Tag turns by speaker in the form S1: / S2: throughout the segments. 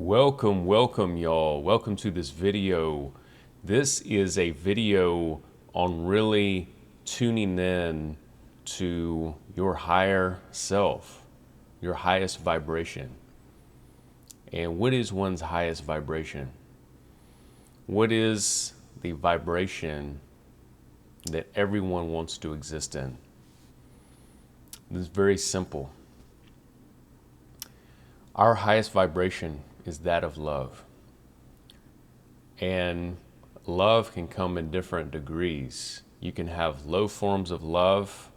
S1: Welcome y'all. Welcome to this video. This is a video on really tuning in to your higher self, your highest vibration. And what is one's highest vibration? What is the vibration that everyone wants to exist in? It's very simple. Our highest vibration is that of love. And love can come in different degrees. You can have low forms of love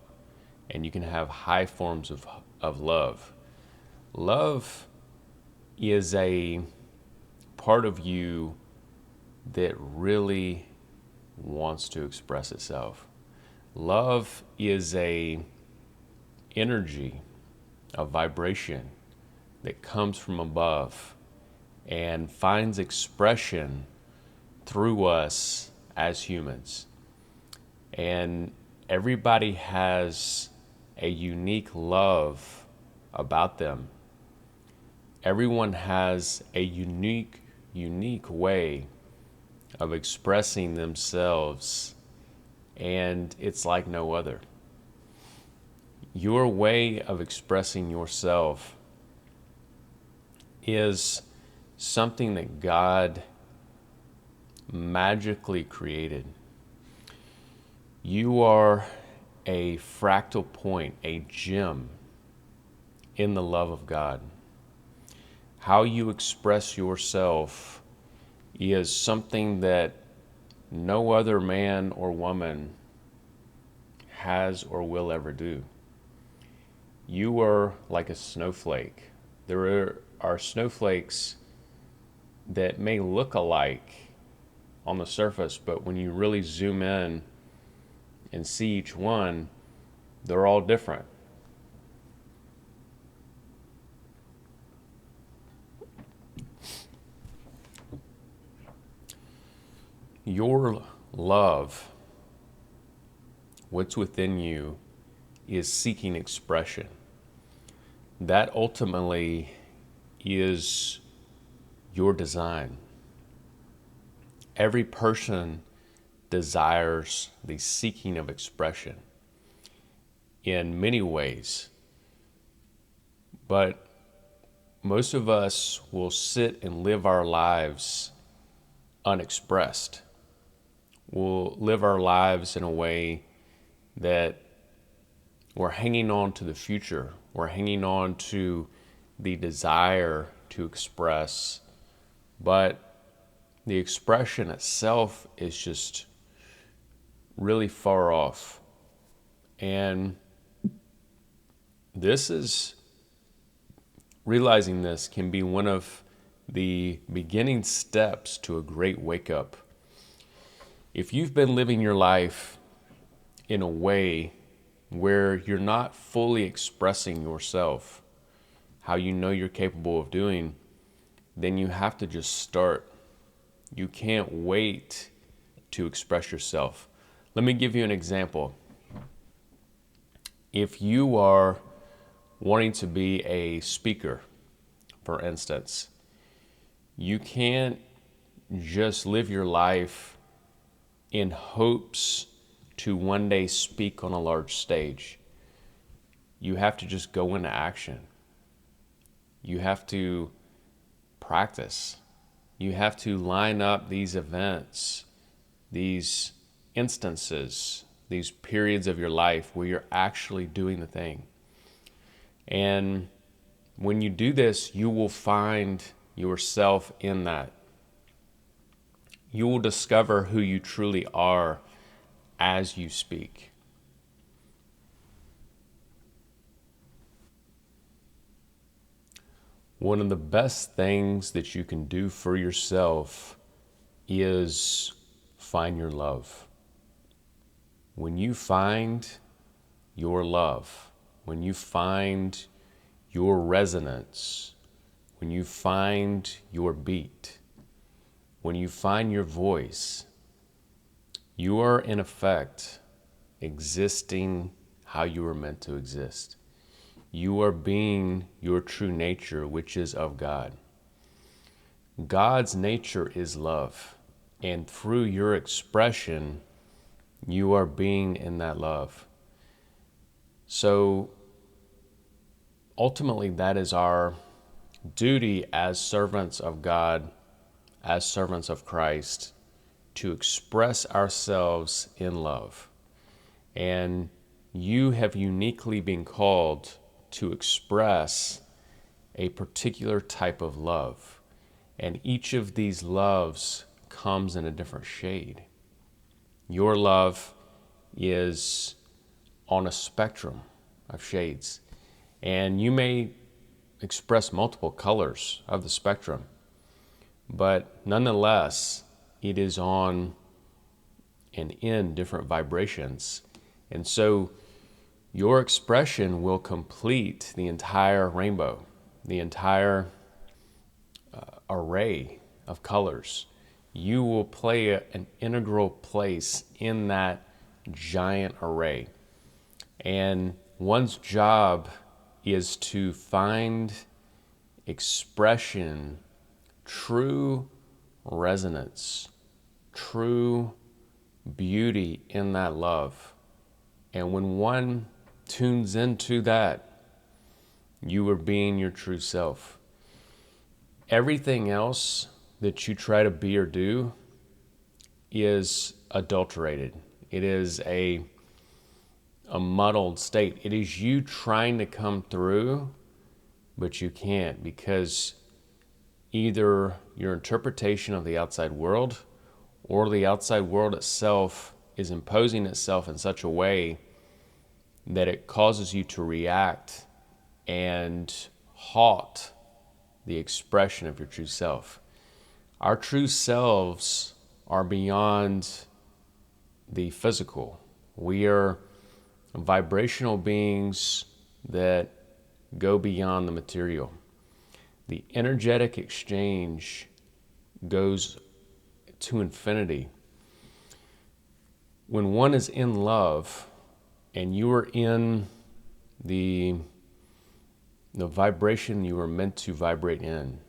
S1: and you can have high forms of love. Love is a part of you that really wants to express itself. Love is a energy, a vibration that comes from above and finds expression through us as humans. And everybody has a unique love about them. Everyone has a unique way of expressing themselves, and it's like no other. Your way of expressing yourself is something that God magically created. You are a fractal point, a gem in the love of God. How you express yourself is something that no other man or woman has or will ever do. You are like a snowflake. There are snowflakes that may look alike on the surface, but when you really zoom in and see each one, they're all different. Your love, what's within you, is seeking expression. That ultimately is your design. Every person desires the seeking of expression in many ways, but most of us will sit and live our lives unexpressed. We'll live our lives in a way that we're hanging on to the future. We're hanging on to the desire to express, but the expression itself is just really far off. And realizing this can be one of the beginning steps to a great wake up. If you've been living your life in a way where you're not fully expressing yourself, how you know you're capable of doing, then you have to just start. You can't wait to express yourself. Let me give you an example. If you are wanting to be a speaker, for instance, you can't just live your life in hopes to one day speak on a large stage. You have to just go into action. You have to practice. You have to line up these events, these instances, these periods of your life where you're actually doing the thing. And when you do this, you will find yourself in that. You will discover who you truly are as you speak. One of the best things that you can do for yourself is find your love. When you find your love, when you find your resonance, when you find your beat, when you find your voice, you are in effect existing how you were meant to exist. You are being your true nature, which is of God. God's nature is love. And through your expression, you are being in that love. So ultimately, that is our duty as servants of God, as servants of Christ, to express ourselves in love. And you have uniquely been called to express a particular type of love. And each of these loves comes in a different shade. Your love is on a spectrum of shades. And you may express multiple colors of the spectrum, but nonetheless, it is on and in different vibrations. And so your expression will complete the entire rainbow, the entire array of colors. You will play an integral place in that giant array. And one's job is to find expression, true resonance, true beauty in that love. And when one tunes into that, you are being your true self. Everything else that you try to be or do is adulterated. It is a muddled state. It is you trying to come through, but you can't, because either your interpretation of the outside world or the outside world itself is imposing itself in such a way that it causes you to react and halt the expression of your true self. Our true selves are beyond the physical. We are vibrational beings that go beyond the material. The energetic exchange goes to infinity. When one is in love and you are in the vibration you are meant to vibrate in,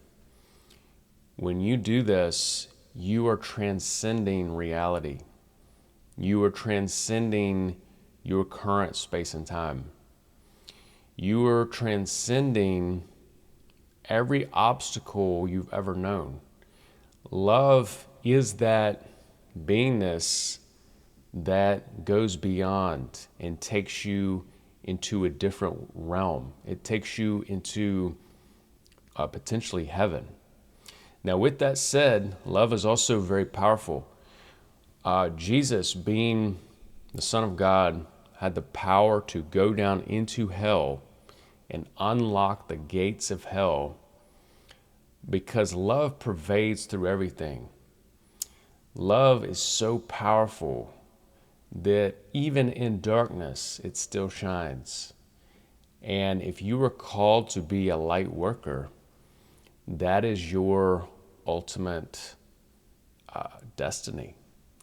S1: when you do this, you are transcending reality. You are transcending your current space and time. You are transcending every obstacle you've ever known. Love is that beingness that goes beyond and takes you into a different realm. It takes you into potentially heaven. Now, with that said, love is also very powerful. Jesus, being the Son of God, had the power to go down into hell and unlock the gates of hell, because love pervades through everything. Love is so powerful that even in darkness, it still shines. And if you are called to be a light worker, that is your ultimate destiny,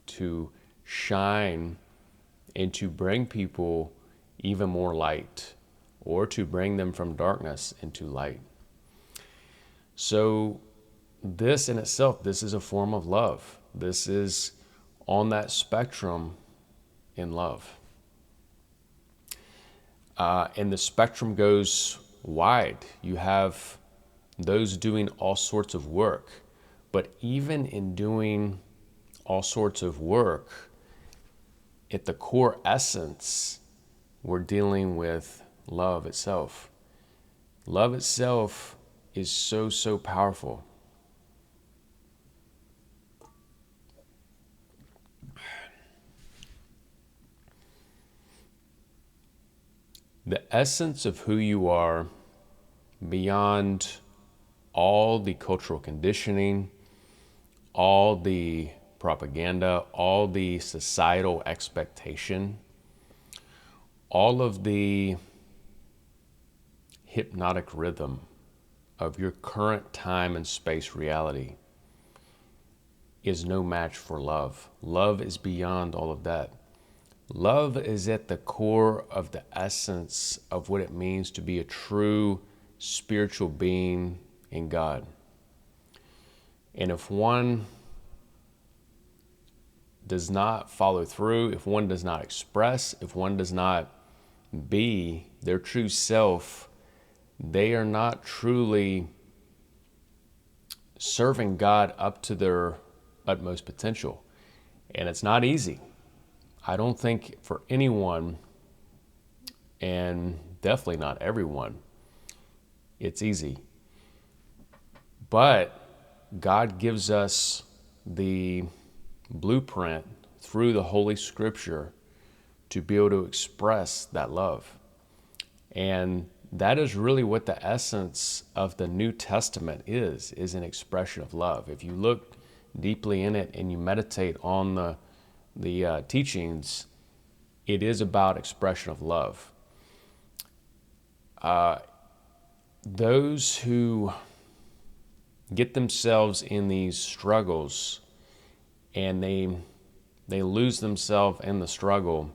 S1: to shine and to bring people even more light, or to bring them from darkness into light. So this in itself, this is a form of love. This is on that spectrum in love. And the spectrum goes wide. You have those doing all sorts of work. But even in doing all sorts of work, at the core essence, we're dealing with love itself. Love itself is so, so powerful. The essence of who you are, beyond all the cultural conditioning, all the propaganda, all the societal expectation, all of the hypnotic rhythm of your current time and space reality, is no match for love. Love is beyond all of that. Love is at the core of the essence of what it means to be a true spiritual being in God. And if one does not follow through, if one does not express, if one does not be their true self, they are not truly serving God up to their utmost potential. And it's not easy. I don't think for anyone, and definitely not everyone, it's easy. But God gives us the blueprint through the Holy Scripture to be able to express that love. And that is really what the essence of the New Testament is an expression of love. If you look deeply in it and you meditate on the teachings, it is about expression of love. Those who get themselves in these struggles and they lose themselves in the struggle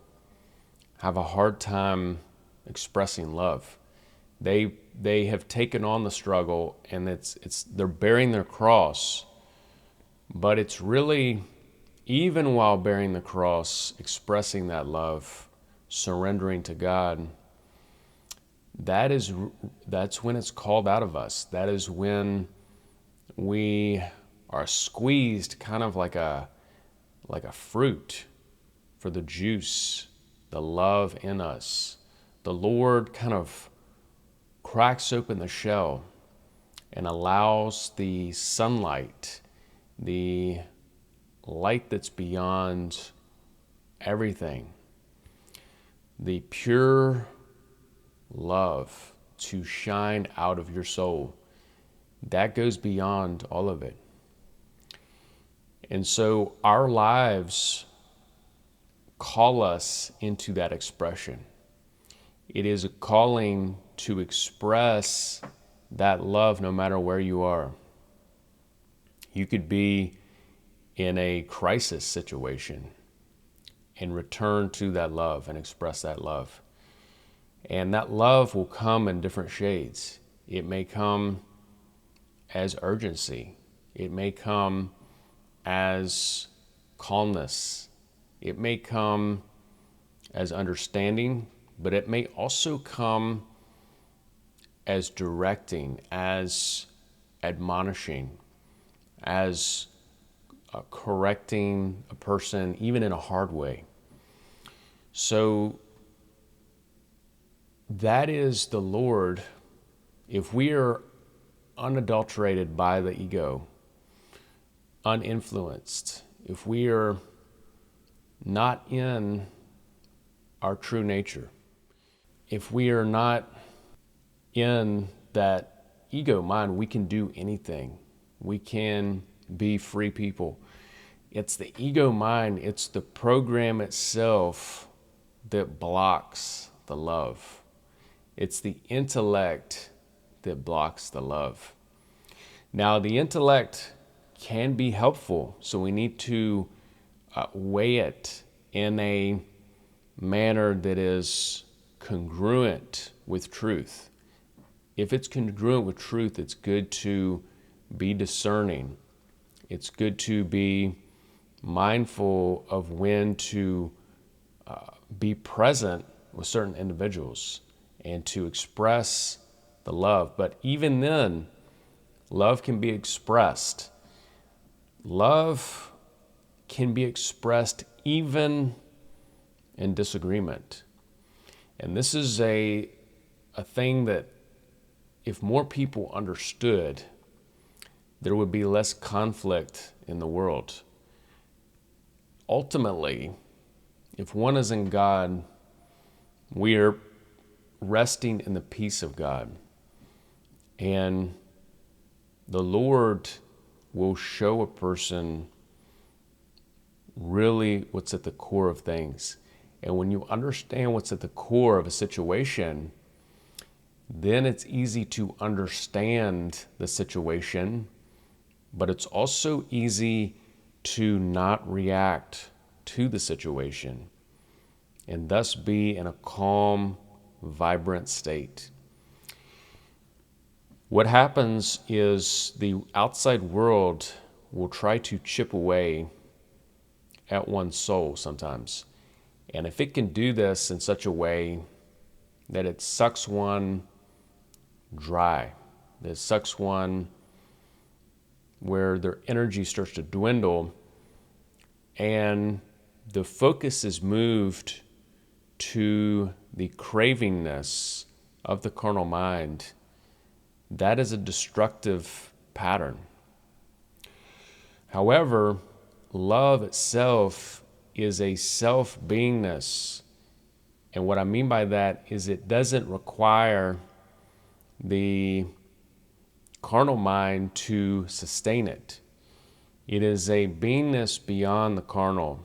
S1: have a hard time expressing love. They have taken on the struggle, and they're bearing their cross, but it's really, even while bearing the cross, expressing that love, surrendering to God. That's when it's called out of us. That is when we are squeezed, kind of like a fruit, for the juice, the love in us. The Lord kind of cracks open the shell and allows the sunlight, the light that's beyond everything, the pure love to shine out of your soul. That goes beyond all of it. And so our lives call us into that expression. It is a calling to express that love no matter where you are. You could be in a crisis situation and return to that love and express that love. And that love will come in different shades. It may come as urgency. It may come as calmness. It may come as understanding, but it may also come as directing, as admonishing, as correcting a person, even in a hard way. So that is the Lord. If we are unadulterated by the ego, uninfluenced, if we are not in our true nature, if we are not in that ego mind, we can do anything. We can be free people. It's the ego mind, it's the program itself that blocks the love. It's the intellect that blocks the love. Now, the intellect can be helpful, so we need to weigh it in a manner that is congruent with truth. If it's congruent with truth, it's good to be discerning. It's good to be mindful of when to be present with certain individuals and to express the love. But even then, love can be expressed. Love can be expressed even in disagreement. And this is a thing that if more people understood, there would be less conflict in the world. Ultimately, if one is in God, we are resting in the peace of God. And the Lord will show a person really what's at the core of things. And when you understand what's at the core of a situation, then it's easy to understand the situation, but it's also easy to not react to the situation and thus be in a calm, vibrant state. What happens is the outside world will try to chip away at one's soul sometimes. And if it can do this in such a way that it sucks one dry, that it sucks one where their energy starts to dwindle and the focus is moved to the cravingness of the carnal mind, that is a destructive pattern. However, love itself is a self-beingness. And what I mean by that is it doesn't require the carnal mind to sustain it. It is a beingness beyond the carnal.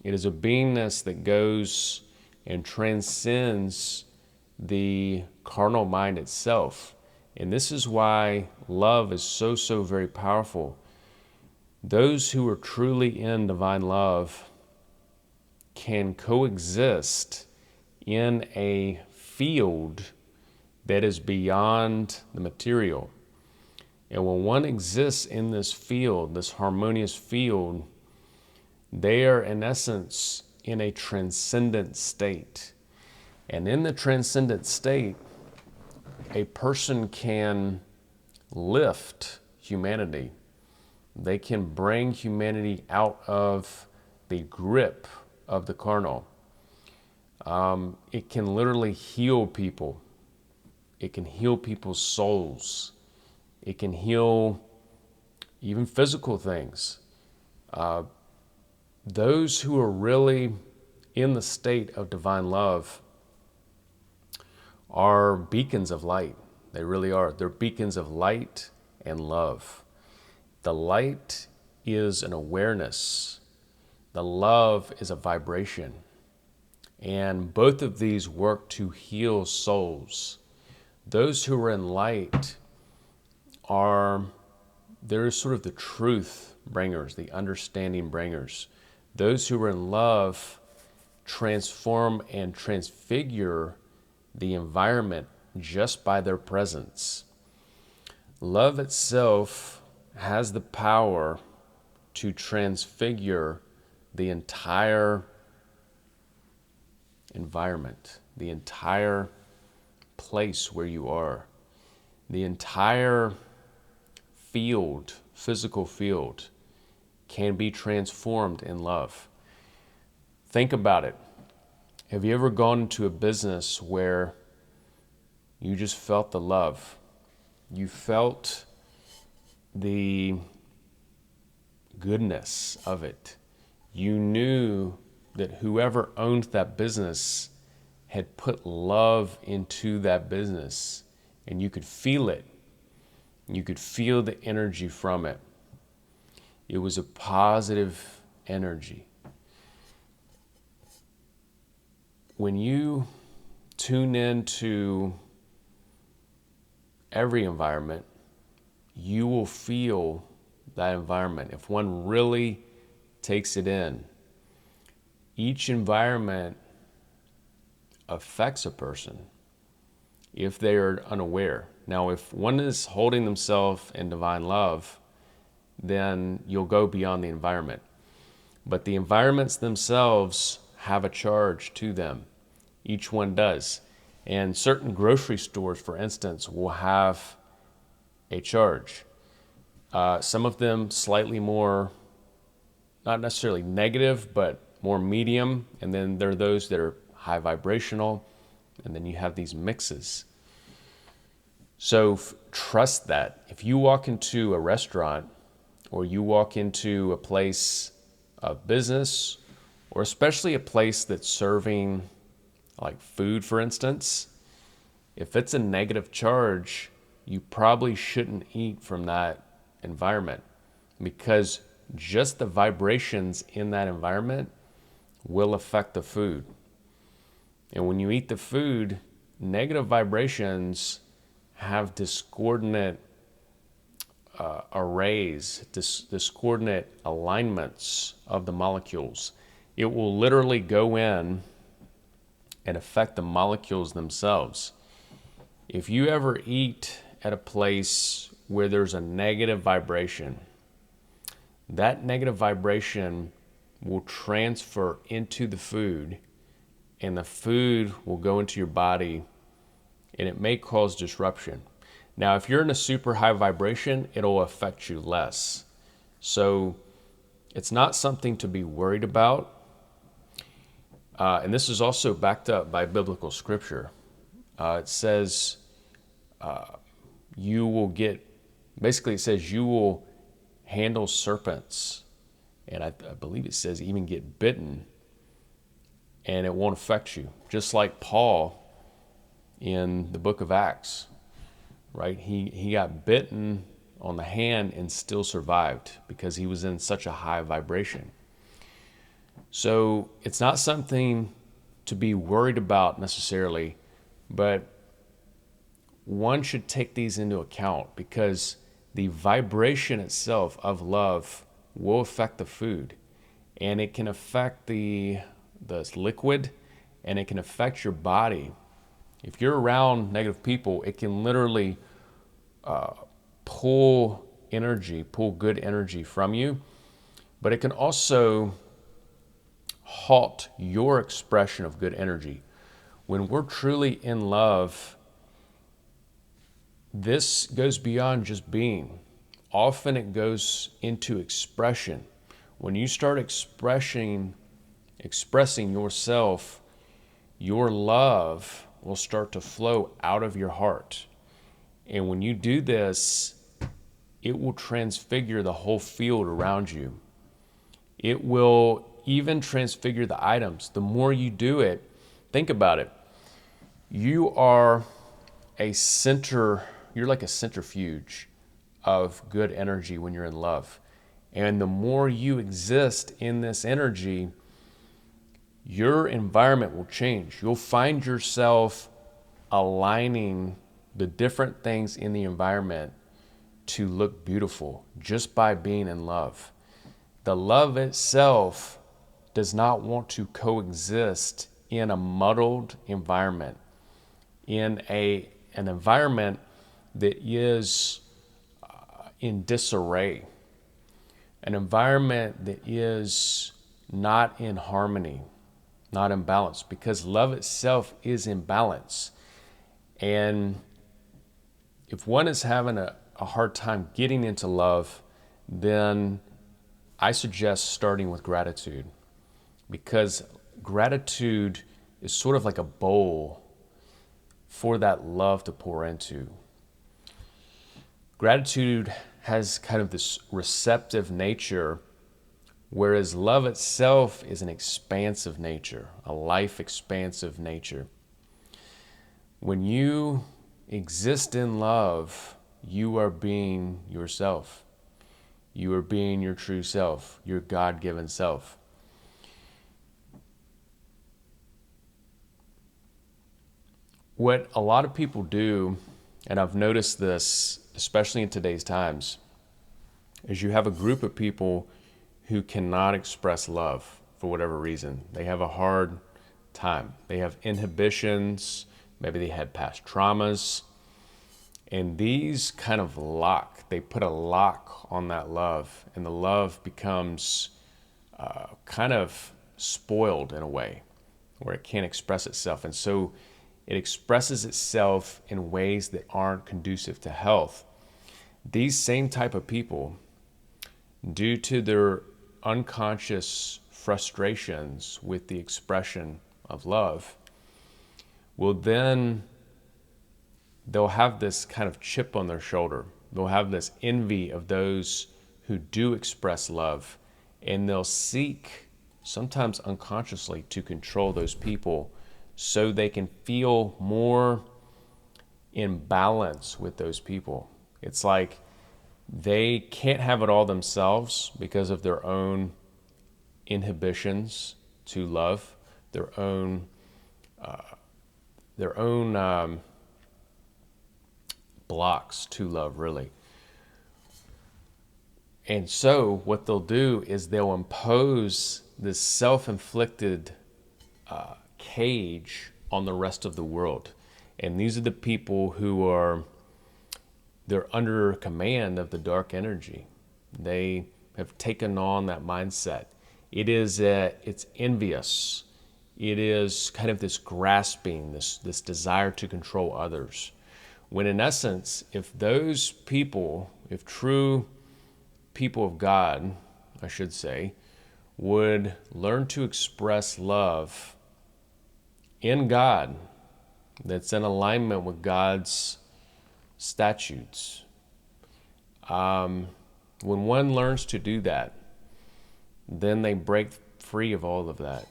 S1: It is a beingness that goes and transcends the carnal mind itself. And this is why love is so very powerful. Those who are truly in divine love can coexist in a field that is beyond the material. And when one exists in this field, this harmonious field, they are in essence in a transcendent state. And in the transcendent state, a person can lift humanity. They can bring humanity out of the grip of the carnal. It can literally heal people. It can heal people's souls. It can heal even physical things. Those who are really in the state of divine love are beacons of light. They really are. They're beacons of light and love. The light is an awareness. The love is a vibration. And both of these work to heal souls. Those who are in light they're sort of the truth bringers, the understanding bringers. Those who are in love transform and transfigure the environment just by their presence. Love itself has the power to transfigure the entire environment, the entire place where you are, the entire field, physical field, can be transformed in love. Think about it. Have you ever gone into a business where you just felt the love? You felt the goodness of it. You knew that whoever owned that business had put love into that business, and you could feel it. You could feel the energy from it. It was a positive energy. When you tune into every environment, you will feel that environment. If one really takes it in, each environment affects a person if they are unaware. Now, if one is holding themselves in divine love, then you'll go beyond the environment. But the environments themselves have a charge to them. Each one does. And certain grocery stores, for instance, will have a charge. Some of them slightly more, not necessarily negative, but more medium. And then there are those that are high vibrational. And then you have these mixes. So trust that. If you walk into a restaurant or you walk into a place of business, or especially a place that's serving like food, for instance, if it's a negative charge, you probably shouldn't eat from that environment, because just the vibrations in that environment will affect the food. And when you eat the food, negative vibrations have discordant arrays, discordant alignments of the molecules. It will literally go in and affect the molecules themselves. If you ever eat at a place where there's a negative vibration, that negative vibration will transfer into the food, and the food will go into your body, and it may cause disruption. Now, if you're in a super high vibration, it'll affect you less. So it's not something to be worried about. And this is also backed up by biblical scripture. It says you will get, basically it says you will handle serpents. And I believe it says even get bitten, and it won't affect you. Just like Paul in the book of Acts, right? He got bitten on the hand and still survived because he was in such a high vibration. So it's not something to be worried about necessarily, but one should take these into account because the vibration itself of love will affect the food, and it can affect the liquid, and it can affect your body. If you're around negative people, it can literally pull good energy from you, but it can also halt your expression of good energy. When we're truly in love, this goes beyond just being. Often it goes into expression. When you start expressing yourself, your love will start to flow out of your heart. And when you do this, it will transfigure the whole field around you. It will even transfigure the items. The more you do it, think about it. You're like a centrifuge of good energy when you're in love. And the more you exist in this energy, your environment will change. You'll find yourself aligning the different things in the environment to look beautiful just by being in love. The love itself does not want to coexist in a muddled environment, in an environment that is in disarray, an environment that is not in harmony, not in balance, because love itself is in balance. And if one is having a hard time getting into love, then I suggest starting with gratitude, because gratitude is sort of like a bowl for that love to pour into. Gratitude has kind of this receptive nature, whereas love itself is an expansive nature, a life expansive nature. When you exist in love, you are being yourself. You are being your true self, your God-given self. What a lot of people do, and I've noticed this, especially in today's times, is you have a group of people who cannot express love for whatever reason. They have a hard time. They have inhibitions. Maybe they had past traumas. And these kind of they put a lock on that love, and the love becomes kind of spoiled in a way where it can't express itself. And so it expresses itself in ways that aren't conducive to health. These same type of people, due to their unconscious frustrations with the expression of love, they'll have this kind of chip on their shoulder. They'll have this envy of those who do express love, and they'll seek, sometimes unconsciously, to control those people so they can feel more in balance with those people. It's like they can't have it all themselves because of their own inhibitions to love, their own blocks to love, really. And so what they'll do is they'll impose this self-inflicted cage on the rest of the world. And these are the people they're under command of the dark energy. They have taken on that mindset. It's envious. It is kind of this grasping, this desire to control others. When in essence, if those people, if true people of God, I should say, would learn to express love in God that's in alignment with God's statutes, when one learns to do that, then they break free of all of that.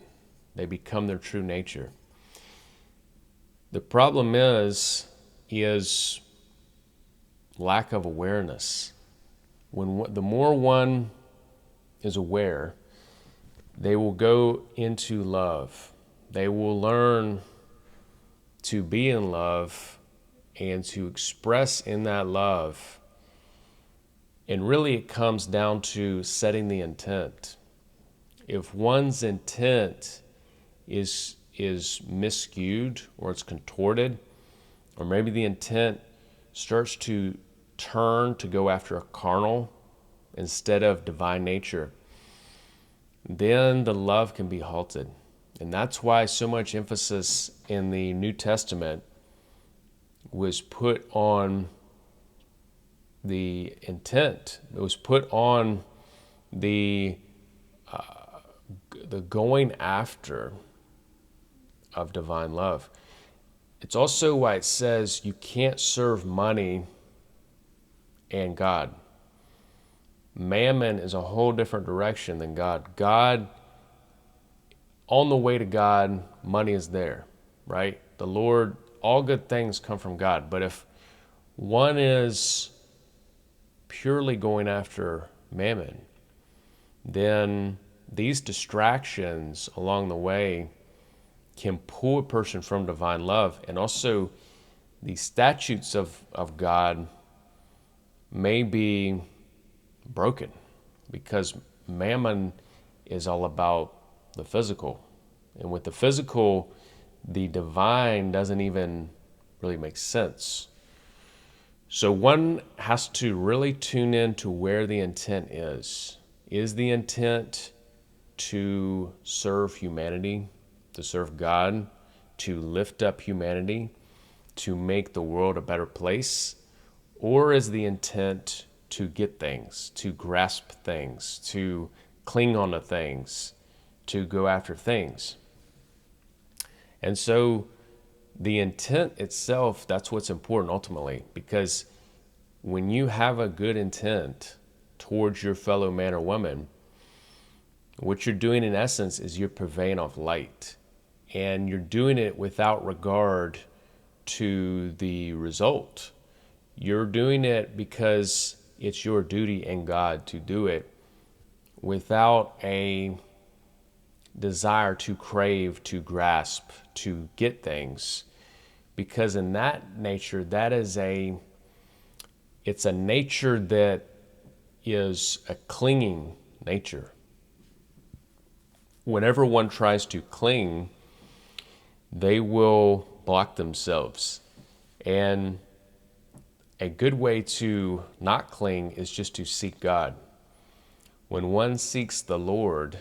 S1: They become their true nature. The problem is lack of awareness. The more one is aware, they will go into love. They will learn to be in love and to express in that love. And really it comes down to setting the intent. If one's intent is miscued or it's contorted, or maybe the intent starts to turn to go after a carnal instead of divine nature, then the love can be halted. And that's why so much emphasis in the New Testament was put on the intent. It was put on the going after of divine love. It's also why it says you can't serve money and God. Mammon is a whole different direction than God. God, on the way to God, money is there, right? The Lord, all good things come from God. But if one is purely going after mammon, then these distractions along the way can pull a person from divine love. And also the statutes of God may be broken because mammon is all about the physical. And with the physical, the divine doesn't even really make sense. So one has to really tune in to where the intent is. Is the intent to serve humanity, to serve God, to lift up humanity, to make the world a better place? Or is the intent to get things, to grasp things, to cling on to things, to go after things? And so the intent itself, that's what's important ultimately, because when you have a good intent towards your fellow man or woman, what you're doing in essence is you're purveying off light, and you're doing it without regard to the result. You're doing it because it's your duty in God to do it without a desire to crave, to grasp, to get things. Because in that nature, it's a nature that is a clinging nature. Whenever one tries to cling, they will block themselves. And a good way to not cling is just to seek God. When one seeks the Lord,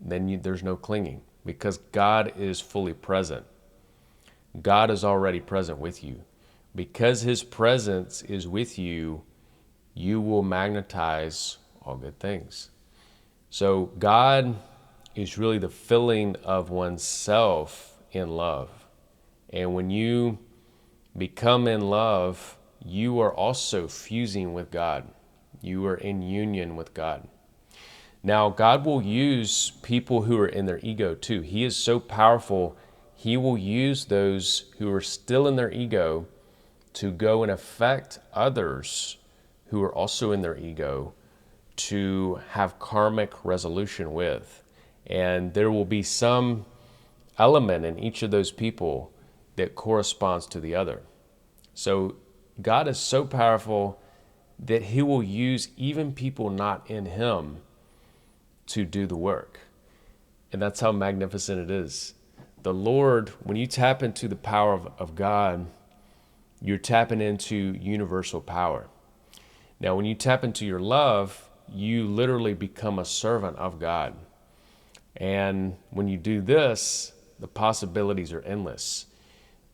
S1: then there's no clinging, because God is fully present. God is already present with you. Because his presence is with you, you will magnetize all good things. So God is really the filling of oneself in love. And when you become in love, you are also fusing with God. You are in union with God. Now, God will use people who are in their ego too. He is so powerful, he will use those who are still in their ego to go and affect others who are also in their ego to have karmic resolution with. And there will be some element in each of those people that corresponds to the other. So God is so powerful that he will use even people not in him to do the work. And that's how magnificent it is. The Lord, when you tap into the power of God, you're tapping into universal power. Now, when you tap into your love, you literally become a servant of God. And when you do this, the possibilities are endless.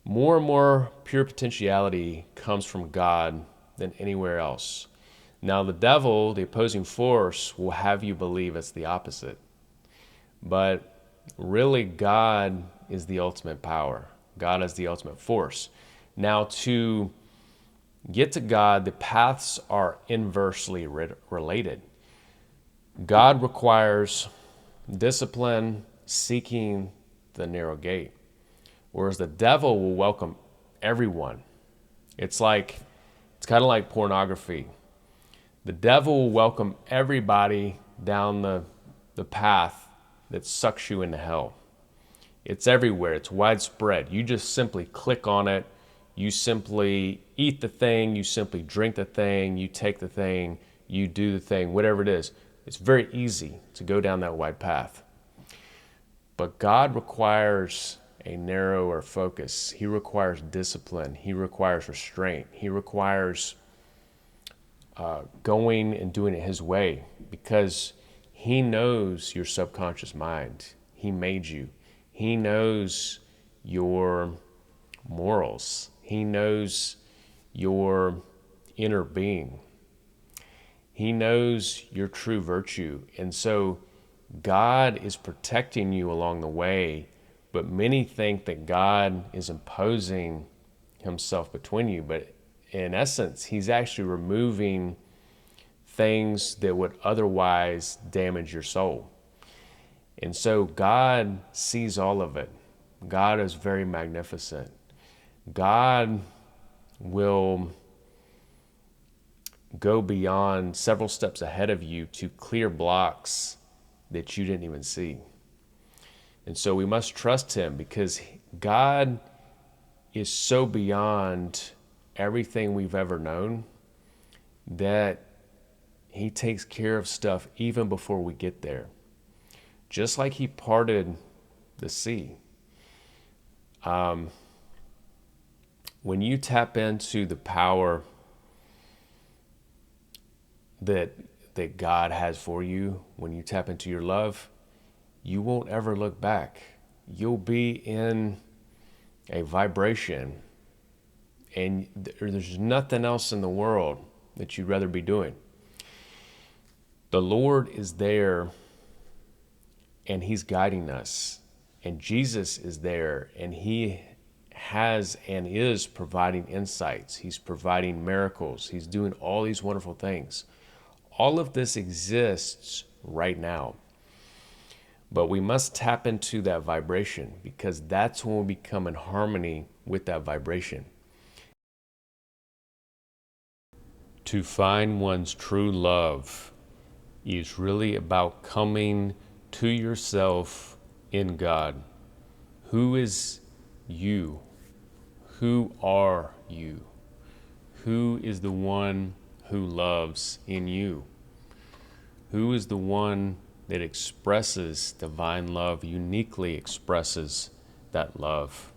S1: More and more pure potentiality comes from God than anywhere else. Now, the devil, the opposing force, will have you believe it's the opposite. But really, God is the ultimate power. God is the ultimate force. Now, to get to God, the paths are inversely related. God requires discipline, seeking the narrow gate, whereas the devil will welcome everyone. It's kind of like pornography. The devil will welcome everybody down the path that sucks you into hell. It's everywhere. It's widespread. You just simply click on it. You simply eat the thing. You simply drink the thing. You take the thing. You do the thing, whatever it is. It's very easy to go down that wide path. But God requires a narrower focus. He requires discipline. He requires restraint. He requires going and doing it His way, because He knows your subconscious mind. He made you. He knows your morals. He knows your inner being. He knows your true virtue. And so God is protecting you along the way, but many think that God is imposing Himself between you. But in essence, He's actually removing things that would otherwise damage your soul. And so God sees all of it. God is very magnificent. God will go beyond several steps ahead of you to clear blocks that you didn't even see. And so we must trust Him, because God is so beyond everything we've ever known that He takes care of stuff even before we get there. Just like He parted the sea. When you tap into the power that God has for you, when you tap into your love, you won't ever look back. You'll be in a vibration, and there's nothing else in the world that you'd rather be doing. The Lord is there, and He's guiding us. And Jesus is there, and He has and is providing insights. He's providing miracles. He's doing all these wonderful things. All of this exists right now. But we must tap into that vibration, because that's when we become in harmony with that vibration. To find one's true love is really about coming to yourself in God. Who is you? Who are you? Who is the one who loves in you? Who is the one that expresses divine love, uniquely expresses that love,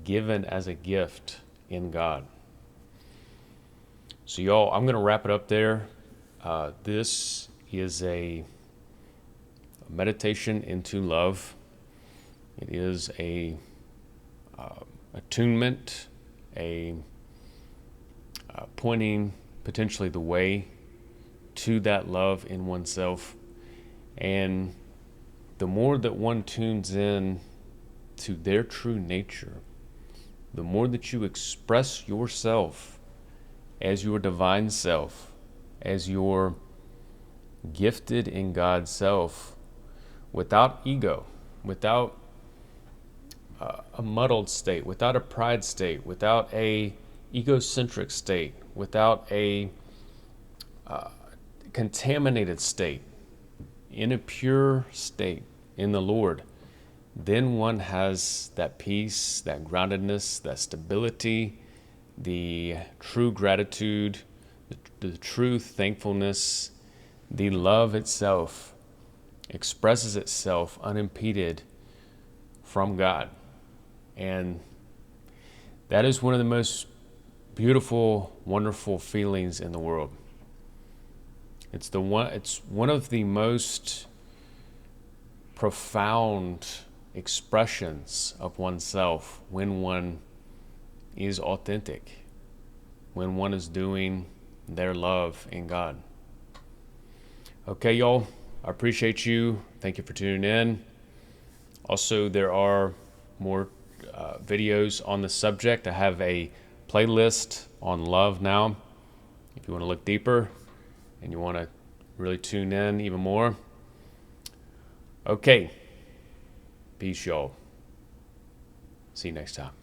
S1: given as a gift in God? So y'all, I'm going to wrap it up there. This is a meditation into love. It is a attunement, a pointing potentially the way to that love in oneself. And the more that one tunes in to their true nature, the more that you express yourself as your divine self, as your gifted in God's self, without ego, without a muddled state, without a pride state, without a egocentric state, without a contaminated state, in a pure state in the Lord, then one has that peace, that groundedness, that stability, the true gratitude, the true thankfulness. The love itself expresses itself unimpeded from God. And that is one of the most beautiful, wonderful feelings in the world. It's one of the most profound expressions of oneself when one is authentic, when one is doing their love in God. Okay, y'all, I appreciate you. Thank you for tuning in. Also, there are more videos on the subject. I have a playlist on love now. If you want to look deeper and you want to really tune in even more. Okay. Peace, y'all. See you next time.